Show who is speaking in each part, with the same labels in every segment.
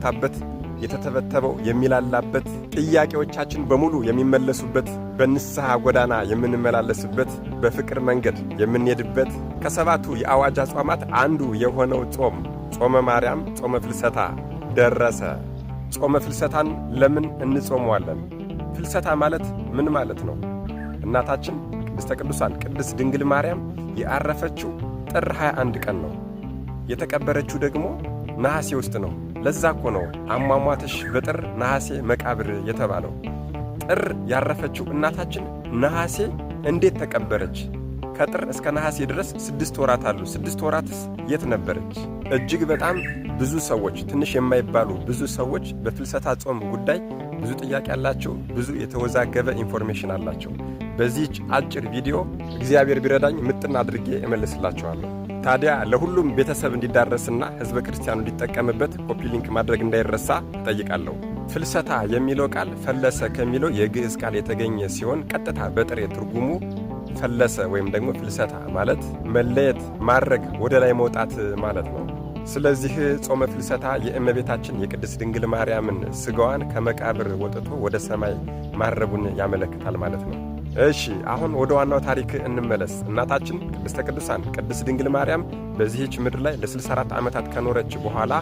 Speaker 1: የሚፈታበት፣ የተተበተበው የሚላላበት፣ ጥያቄዎቻችን በሙሉ የሚመለሱበት፣ በንስሐ ጎዳና የምንመላለስበት፣ በፍቅር መንገድ የምንሄድበት ከሰባቱ የአዋጅ አጽዋማት አንዱ የሆነው ጾመ ማርያም ጾመ ፍልሰታ ደረሰ። ጾመ ፍልሰታን ለምን እንጾመዋለን? ፍልሰታ ማለት ምን ማለት ነው? እናታችን ቅድስተ ቅዱሳን ቅድስት ድንግል ማርያም ያረፈችው ጥር 21 ቀን ነው። የተቀበረችው ደግሞ ነሐሴ ውስጥ ነው። ለዛ እኮ ነው አሟሟትሽ በጥር ነሐሴ መቃብር የተባለው። ጥር ያረፈችው እናታችን ነሐሴ እንዴት ተቀበረች? ከጥር እስከ ነሐሴ ድረስ 6 ወራት አሉ። 6 ወራትስ የት ነበረች? እጅግ በጣም ብዙ ሰዎች፣ ትንሽ የማይባሉ ብዙ ሰዎች በፍልሰታ ጾም ጉዳይ ብዙ ጥያቄ አላቸው። ብዙ የተወዛገበ ኢንፎርሜሽን አላቸው። በዚህች አጭር ቪዲዮ እግዚአብሔር ቢረዳኝ ምጥን አድርጌ እመልስላችኋለሁ። ታዲያ ለሁሉም ቤተሰብ እንዲዳረስና ሕዝበ ክርስቲያኑ እንዲጠቀምበት ኮፒ ሊንክ ማድረግ እንዳይረሳ እጠይቃለሁ። ፍልሰታ የሚለው ቃል ፈለሰ ከሚለው የግዕዝ ቃል የተገኘ ሲሆን ቀጥታ በጥሬ ትርጉሙ ፈለሰ ወይም ደግሞ ፍልሰታ ማለት መለየት፣ ማድረግ፣ ወደ ላይ መውጣት ማለት ነው። ስለዚህ ጾመ ፍልሰታ የእመቤታችን የቅድስት ድንግል ማርያምን ሥጋዋን ከመቃብር ወጥቶ ወደ ሰማይ ማረቡን ያመለክታል ማለት ነው። እሺ አሁን ወደ ዋናው ታሪክ እንመለስ። እናታችን ቅድስተ ቅዱሳን ቅድስት ድንግል ማርያም በዚህች ምድር ላይ ለ64 ዓመታት ከኖረች በኋላ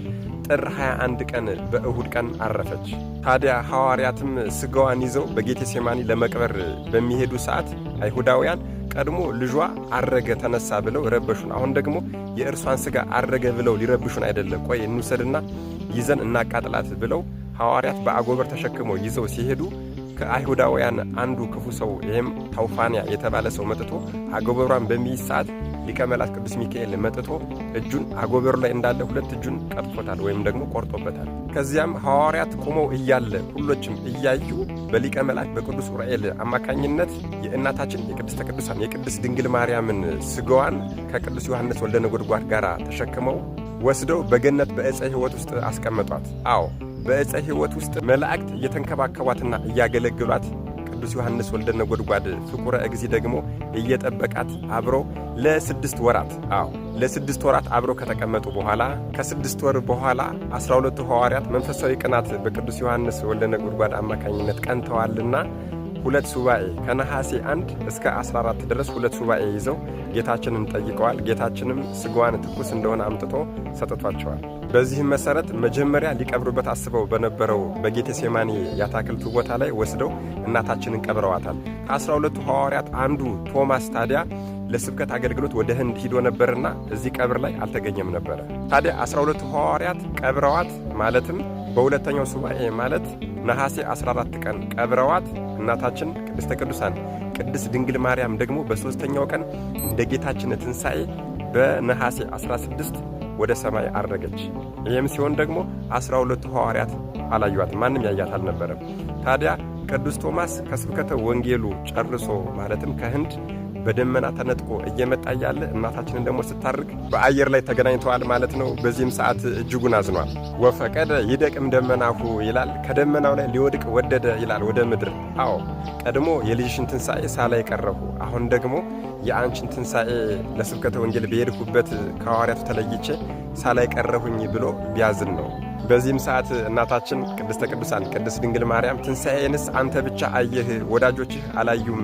Speaker 1: ጥር 21 ቀን በእሁድ ቀን አረፈች። ታዲያ ሐዋርያትም ሥጋዋን ይዘው በጌቴሴማኒ ለመቅበር በሚሄዱ ሰዓት አይሁዳውያን ቀድሞ ልጇ አረገ ተነሳ ብለው ረበሹን፣ አሁን ደግሞ የእርሷን ሥጋ አረገ ብለው ሊረብሹን አይደለም፣ ቆይ እንውሰድና ይዘን እናቃጥላት ብለው ሐዋርያት በአጎበር ተሸክመው ይዘው ሲሄዱ ከአይሁዳውያን አንዱ ክፉ ሰው ይህም ታውፋንያ የተባለ ሰው መጥቶ አጎበሯን በሚይዝ ሰዓት ሊቀ መላእክት ቅዱስ ሚካኤል መጥቶ እጁን አጎበሩ ላይ እንዳለ 2 እጁን ቀጥፎታል ወይም ደግሞ ቆርጦበታል። ከዚያም ሐዋርያት ቆመው እያለ ሁሎችም እያዩ በሊቀ መላእክት በቅዱስ ዑራኤል አማካኝነት የእናታችን የቅድስተ ቅዱሳን የቅድስት ድንግል ማርያምን ሥጋዋን ከቅዱስ ዮሐንስ ወልደ ነጎድጓድ ጋር ተሸክመው ወስደው በገነት በዕፀ ሕይወት ውስጥ አስቀመጧት። አዎ በዕፀ ሕይወት ውስጥ መላእክት እየተንከባከቧትና እያገለግሏት ቅዱስ ዮሐንስ ወልደ ነጎድጓድ ፍቁረ እግዚ ደግሞ እየጠበቃት አብሮ ለ6 ወራት ለ6 ወራት አብሮ ከተቀመጡ በኋላ ከ6 ወር በኋላ 12ቱ ሐዋርያት መንፈሳዊ ቅናት በቅዱስ ዮሐንስ ወልደ ነጎድጓድ አማካኝነት ቀንተዋልና 2 ሱባኤ ከነሐሴ 1 እስከ 14 ድረስ 2 ሱባኤ ይዘው ጌታችንን ጠይቀዋል። ጌታችንም ሥጋዋን ትኩስ እንደሆነ አምጥቶ ሰጥቷቸዋል። በዚህም መሠረት መጀመሪያ ሊቀብሩበት አስበው በነበረው በጌቴሴማኒ የአታክልቱ ቦታ ላይ ወስደው እናታችንን ቀብረዋታል። ከ12ቱ ሐዋርያት አንዱ ቶማስ ታዲያ ለስብከት አገልግሎት ወደ ህንድ ሂዶ ነበርና እዚህ ቀብር ላይ አልተገኘም ነበረ። ታዲያ 12ቱ ሐዋርያት ቀብረዋት ማለትም በሁለተኛው ሱባኤ ማለት ነሐሴ 14 ቀን ቀብረዋት እናታችን ቅድስተ ቅዱሳን ቅድስት ድንግል ማርያም ደግሞ በሦስተኛው ቀን እንደ ጌታችን ትንሣኤ በነሐሴ 16 ወደ ሰማይ አረገች። ይህም ሲሆን ደግሞ 12ቱ ሐዋርያት አላዩአት፣ ማንም ያያት አልነበረም። ታዲያ ቅዱስ ቶማስ ከስብከተ ወንጌሉ ጨርሶ ማለትም ከህንድ በደመና ተነጥቆ እየመጣ ያለ እናታችንን ደግሞ ስታርግ በአየር ላይ ተገናኝተዋል ማለት ነው። በዚህም ሰዓት እጅጉን አዝኗል። ወፈቀደ ይደቅም ደመናሁ ይላል፣ ከደመናው ላይ ሊወድቅ ወደደ ይላል ወደ ምድር። አዎ ቀድሞ የልጅሽን ትንሣኤ ሳላይ ቀረሁ፣ አሁን ደግሞ የአንቺን ትንሣኤ ለስብከተ ወንጌል በሄድኩበት ከሐዋርያቱ ተለይቼ ሳላይ ቀረሁኝ ብሎ ቢያዝን ነው። በዚህም ሰዓት እናታችን ቅድስተ ቅዱሳን ቅድስት ድንግል ማርያም ትንሣኤንስ አንተ ብቻ አየህ፣ ወዳጆችህ አላዩም፣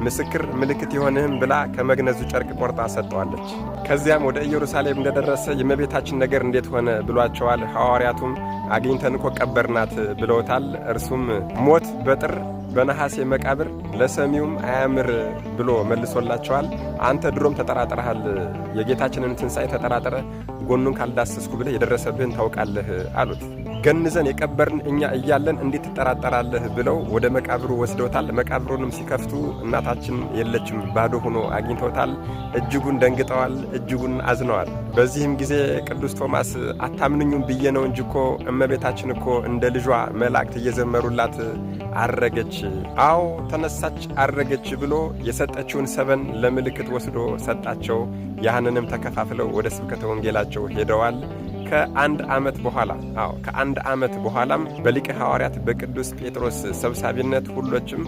Speaker 1: ምስክር ምልክት የሆንህም ብላ ከመግነዙ ጨርቅ ቆርጣ ሰጠዋለች። ከዚያም ወደ ኢየሩሳሌም እንደደረሰ የእመቤታችን ነገር እንዴት ሆነ ብሏቸዋል። ሐዋርያቱም አግኝተን እኮ ቀበርናት ብለውታል። እርሱም ሞት በጥር በነሐሴ መቃብር ለሰሚውም አያምር ብሎ መልሶላቸዋል። አንተ ድሮም ተጠራጥረሃል፣ የጌታችንን ትንሣኤ ተጠራጥረ ጎኑን ካልዳሰስኩ ብለህ የደረሰብህን ታውቃለህ አሉት። ገንዘን የቀበርን እኛ እያለን እንዴት ትጠራጠራለህ ብለው ወደ መቃብሩ ወስደውታል። መቃብሩንም ሲከፍቱ እናታችን የለችም፣ ባዶ ሆኖ አግኝተውታል። እጅጉን ደንግጠዋል፣ እጅጉን አዝነዋል። በዚህም ጊዜ ቅዱስ ቶማስ አታምንኙም ብዬ ነው እንጂ እኮ እመቤታችን እኮ እንደ ልጇ መላእክት እየዘመሩላት አረገች፣ አዎ ተነሳች፣ አረገች ብሎ የሰጠችውን ሰበን ለምልክት ወስዶ ሰጣቸው። ያህንንም ተከፋፍለው ወደ ስብከተ ወንጌላቸው ሄደዋል። ከአንድ ዓመት በኋላም በሊቀ ሐዋርያት በቅዱስ ጴጥሮስ ሰብሳቢነት ሁሎችም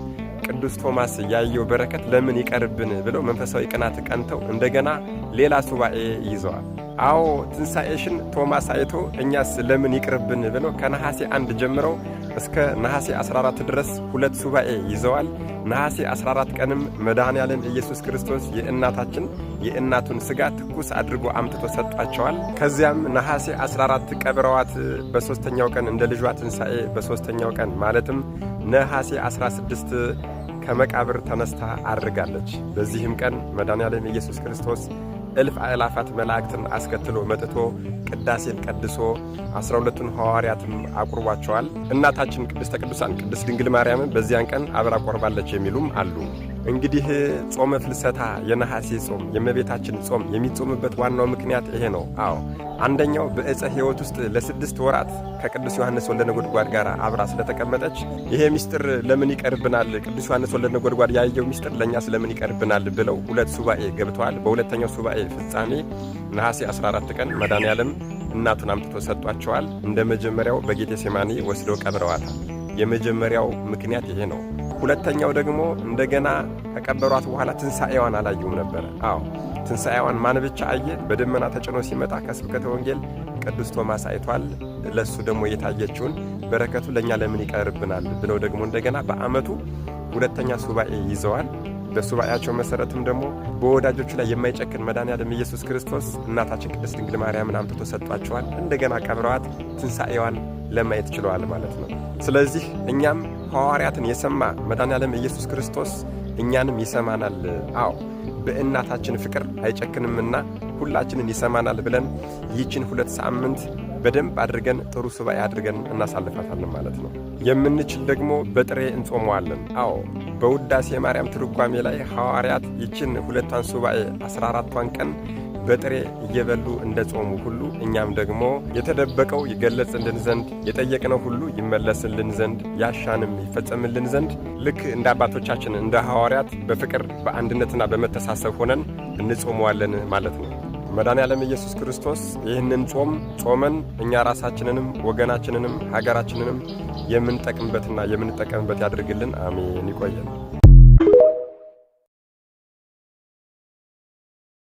Speaker 1: ቅዱስ ቶማስ ያየው በረከት ለምን ይቀርብን ብለው መንፈሳዊ ቅናት ቀንተው እንደገና ሌላ ሱባኤ ይዘዋል። አዎ ትንሣኤሽን ቶማስ አይቶ እኛስ ለምን ይቅርብን ብለው ከነሐሴ 1 ጀምረው እስከ ነሐሴ 14 ድረስ 2 ሱባኤ ይዘዋል። ነሐሴ 14 ቀንም መድኃኔዓለም ኢየሱስ ክርስቶስ የእናቱን ሥጋ ትኩስ አድርጎ አምጥቶ ሰጣቸዋል። ከዚያም ነሐሴ 14 ቀብረዋት በሦስተኛው ቀን እንደ ልጇ ትንሣኤ በሦስተኛው ቀን ማለትም ነሐሴ 16 ከመቃብር ተነስታ አድርጋለች። በዚህም ቀን መድኃኔዓለም ኢየሱስ ክርስቶስ እልፍ አእላፋት መላእክትን አስከትሎ መጥቶ ቅዳሴን ቀድሶ 12ቱን ሐዋርያትም አቁርቧቸዋል። እናታችን ቅድስተ ቅዱሳን ቅድስት ድንግል ማርያምን በዚያን ቀን አብራ ቆርባለች የሚሉም አሉ። እንግዲህ ጾመ ፍልሰታ የነሐሴ ጾም የእመቤታችን ጾም የሚጾምበት ዋናው ምክንያት ይሄ ነው። አዎ አንደኛው በዕፀ ሕይወት ውስጥ ለ6 ወራት ከቅዱስ ዮሐንስ ወልደ ነጎድጓድ ጋር አብራ ስለተቀመጠች ይሄ ምስጢር ለምን ይቀርብናል፣ ቅዱስ ዮሐንስ ወልደ ነጎድጓድ ያየው ምስጢር ለኛ ስለምን ይቀርብናል ብለው 2 ሱባኤ ገብተዋል። በሁለተኛው ሱባኤ ፍጻሜ ነሐሴ 14 ቀን መድኃኔዓለም እናቱን አምጥቶ ሰጧቸዋል። እንደ መጀመሪያው በጌቴሴማኒ ወስደው ቀብረዋታል። የመጀመሪያው ምክንያት ይሄ ነው። ሁለተኛው ደግሞ እንደገና ከቀበሯት በኋላ ትንሣኤዋን አላዩም ነበር። አዎ ትንሣኤዋን ማን ብቻ አየ? በደመና ተጭኖ ሲመጣ ከስብከተ ወንጌል ቅዱስ ቶማስ አይቷል። ለሱ ደግሞ የታየችውን በረከቱ ለኛ ለምን ይቀርብናል ብለው ደግሞ እንደገና በዓመቱ ሁለተኛ ሱባኤ ይዘዋል። በሱባኤያቸው መሰረትም ደግሞ በወዳጆቹ ላይ የማይጨክን መድኃኔዓለም ኢየሱስ ክርስቶስ እናታችን ቅድስት ድንግል ማርያምን አምጥቶ ሰጧቸዋል። እንደገና ቀብረዋት ትንሣኤዋን ለማየት ችለዋል ማለት ነው። ስለዚህ እኛም ሐዋርያትን የሰማ መድኃኔዓለም ኢየሱስ ክርስቶስ እኛንም ይሰማናል። አዎ በእናታችን ፍቅር አይጨክንምና ሁላችንን ይሰማናል ብለን ይህችን 2 ሳምንት በደንብ አድርገን ጥሩ ሱባኤ አድርገን እናሳልፋታለን ማለት ነው። የምንችል ደግሞ በጥሬ እንጾመዋለን። አዎ በውዳሴ ማርያም ትርጓሜ ላይ ሐዋርያት ይህችን 2ቷን ሱባኤ 14ቷን ቀን በጥሬ እየበሉ እንደ ጾሙ ሁሉ እኛም ደግሞ የተደበቀው ይገለጽልን ዘንድ የጠየቅነው ሁሉ ይመለስልን ዘንድ ያሻንም ይፈጸምልን ዘንድ ልክ እንደ አባቶቻችን እንደ ሐዋርያት በፍቅር በአንድነትና በመተሳሰብ ሆነን እንጾመዋለን ማለት ነው። መድኃኔዓለም ኢየሱስ ክርስቶስ ይህንን ጾም ጾመን እኛ ራሳችንንም ወገናችንንም ሀገራችንንም የምንጠቅምበትና የምንጠቀምበት ያድርግልን። አሜን። ይቆየን።